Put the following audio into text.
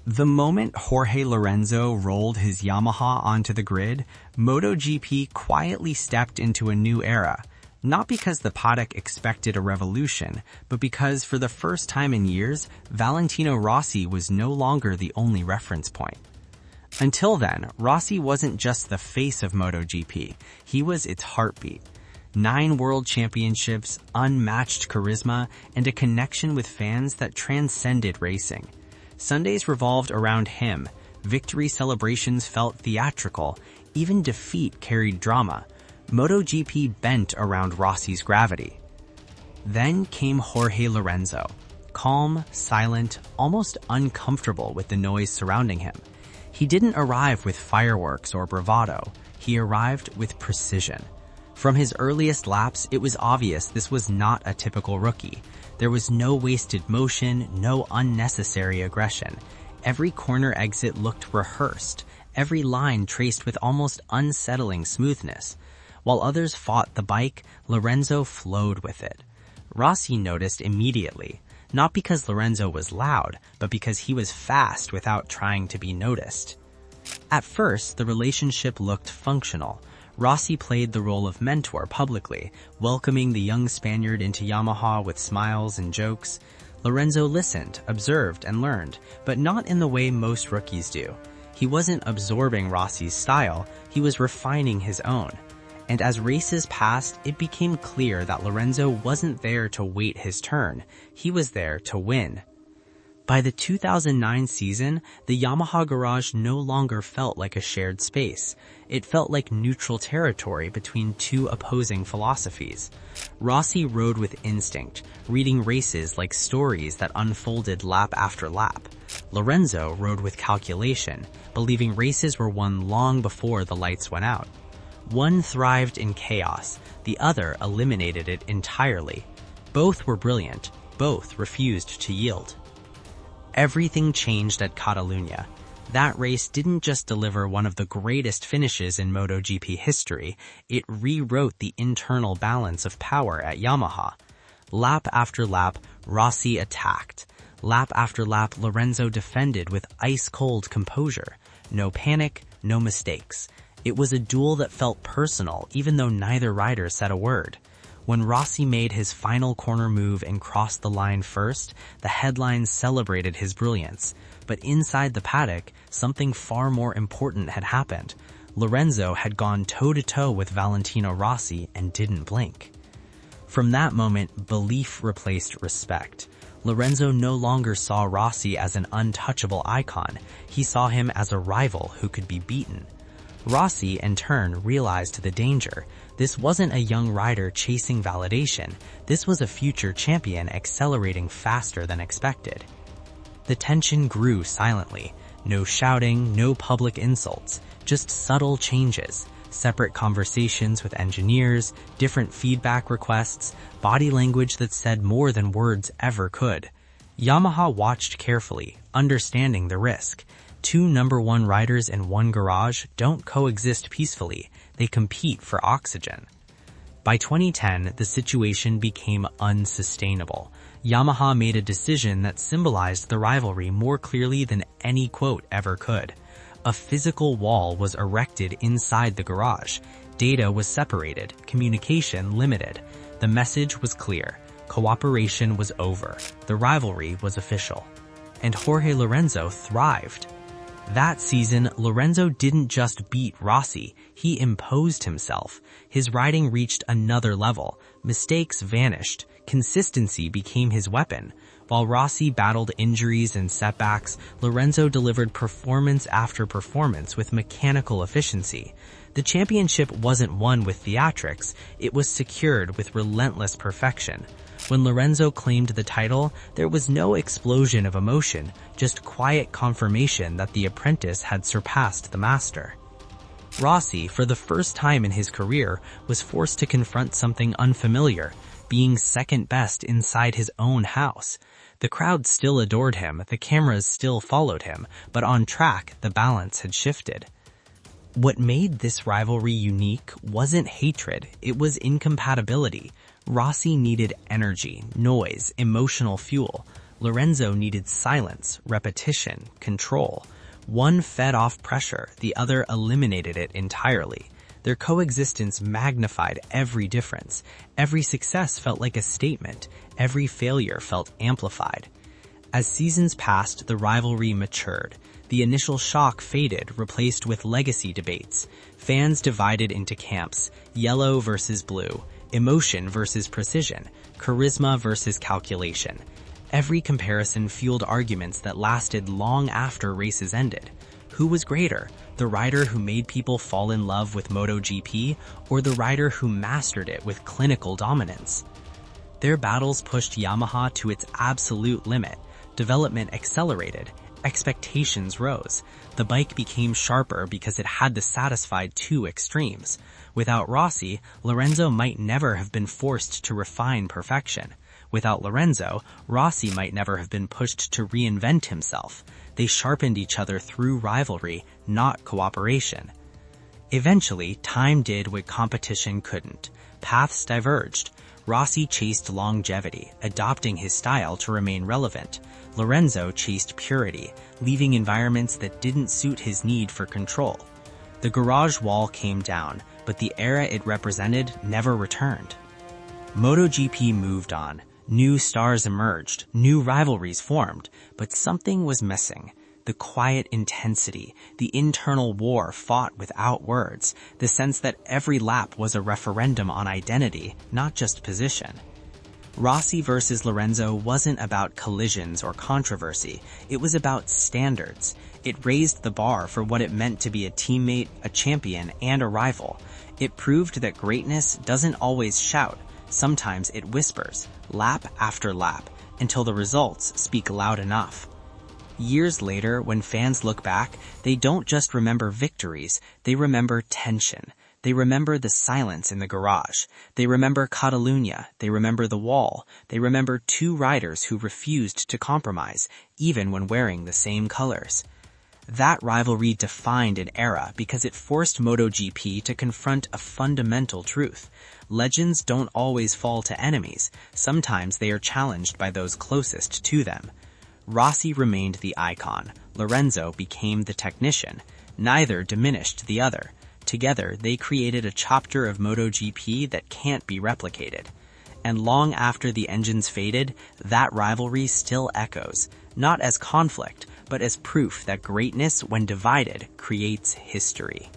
The moment Jorge Lorenzo rolled his Yamaha onto the grid, MotoGP quietly stepped into a new era. Not because the paddock expected a revolution, but because for the first time in years, Valentino Rossi was no longer the only reference point. Until then, Rossi wasn't just the face of MotoGP, he was its heartbeat. 9 world championships, unmatched charisma, and a connection with fans that transcended racing. Sundays revolved around him, victory celebrations felt theatrical, even defeat carried drama. MotoGP bent around Rossi's gravity. Then came Jorge Lorenzo, calm, silent, almost uncomfortable with the noise surrounding him. He didn't arrive with fireworks or bravado, he arrived with precision. From his earliest laps, it was obvious this was not a typical rookie. There was no wasted motion, no unnecessary aggression. Every corner exit looked rehearsed, every line traced with almost unsettling smoothness. While others fought the bike, Lorenzo flowed with it. Rossi noticed immediately, not because Lorenzo was loud, but because he was fast without trying to be noticed. At first, the relationship looked functional. Rossi played the role of mentor publicly, welcoming the young Spaniard into Yamaha with smiles and jokes. Lorenzo listened, observed, and learned, but not in the way most rookies do. He wasn't absorbing Rossi's style, he was refining his own. And as races passed, it became clear that Lorenzo wasn't there to wait his turn, he was there to win. By the 2009 season, the Yamaha garage no longer felt like a shared space. It felt like neutral territory between two opposing philosophies. Rossi rode with instinct, reading races like stories that unfolded lap after lap. Lorenzo rode with calculation, believing races were won long before the lights went out. One thrived in chaos, the other eliminated it entirely. Both were brilliant, both refused to yield. Everything changed at Catalunya. That race didn't just deliver one of the greatest finishes in MotoGP history, it rewrote the internal balance of power at Yamaha. Lap after lap, Rossi attacked. Lap after lap, Lorenzo defended with ice-cold composure. No panic, no mistakes. It was a duel that felt personal, even though neither rider said a word. When Rossi made his final corner move and crossed the line first, the headlines celebrated his brilliance. But inside the paddock, something far more important had happened. Lorenzo had gone toe-to-toe with Valentino Rossi and didn't blink. From that moment, belief replaced respect. Lorenzo no longer saw Rossi as an untouchable icon. He saw him as a rival who could be beaten. Rossi, in turn, realized the danger. This wasn't a young rider chasing validation. This was a future champion accelerating faster than expected. The tension grew silently. No shouting, no public insults, just subtle changes. Separate conversations with engineers, different feedback requests, body language that said more than words ever could. Yamaha watched carefully, understanding the risk. 2 number 1 riders in one garage don't coexist peacefully, they compete for oxygen. By 2010, the situation became unsustainable. Yamaha made a decision that symbolized the rivalry more clearly than any quote ever could. A physical wall was erected inside the garage. Data was separated, communication limited. The message was clear. Cooperation was over. The rivalry was official. And Jorge Lorenzo thrived. That season, Lorenzo didn't just beat Rossi, he imposed himself. His riding reached another level. Mistakes vanished. Consistency became his weapon. While Rossi battled injuries and setbacks, Lorenzo delivered performance after performance with mechanical efficiency. The championship wasn't won with theatrics, it was secured with relentless perfection. When Lorenzo claimed the title, there was no explosion of emotion, just quiet confirmation that the apprentice had surpassed the master. Rossi, for the first time in his career, was forced to confront something unfamiliar, being second best inside his own house. The crowd still adored him, the cameras still followed him, but on track, the balance had shifted. What made this rivalry unique wasn't hatred, it was incompatibility. Rossi needed energy, noise, emotional fuel. Lorenzo needed silence, repetition, control. One fed off pressure, the other eliminated it entirely. Their coexistence magnified every difference. Every success felt like a statement. Every failure felt amplified. As seasons passed, the rivalry matured. The initial shock faded, replaced with legacy debates. Fans divided into camps: yellow versus blue, emotion versus precision, charisma versus calculation. Every comparison fueled arguments that lasted long after races ended. Who was greater, the rider who made people fall in love with MotoGP, or the rider who mastered it with clinical dominance? Their battles pushed Yamaha to its absolute limit. Development accelerated. Expectations rose. The bike became sharper because it had to satisfy two extremes. Without Rossi, Lorenzo might never have been forced to refine perfection. Without Lorenzo, Rossi might never have been pushed to reinvent himself. They sharpened each other through rivalry, not cooperation. Eventually, time did what competition couldn't. Paths diverged. Rossi chased longevity, adopting his style to remain relevant. Lorenzo chased purity, leaving environments that didn't suit his need for control. The garage wall came down, but the era it represented never returned. MotoGP moved on. New stars emerged, new rivalries formed, but something was missing. The quiet intensity, the internal war fought without words, the sense that every lap was a referendum on identity, not just position. Rossi versus Lorenzo wasn't about collisions or controversy, it was about standards. It raised the bar for what it meant to be a teammate, a champion, and a rival. It proved that greatness doesn't always shout. Sometimes it whispers, lap after lap, until the results speak loud enough. Years later, when fans look back, they don't just remember victories, they remember tension. They remember the silence in the garage. They remember Catalunya. They remember the wall. They remember two riders who refused to compromise, even when wearing the same colors. That rivalry defined an era because it forced MotoGP to confront a fundamental truth. Legends don't always fall to enemies. Sometimes they are challenged by those closest to them. Rossi remained the icon. Lorenzo became the technician. Neither diminished the other. Together, they created a chapter of MotoGP that can't be replicated. And long after the engines faded, that rivalry still echoes, not as conflict, but as proof that greatness, when divided, creates history.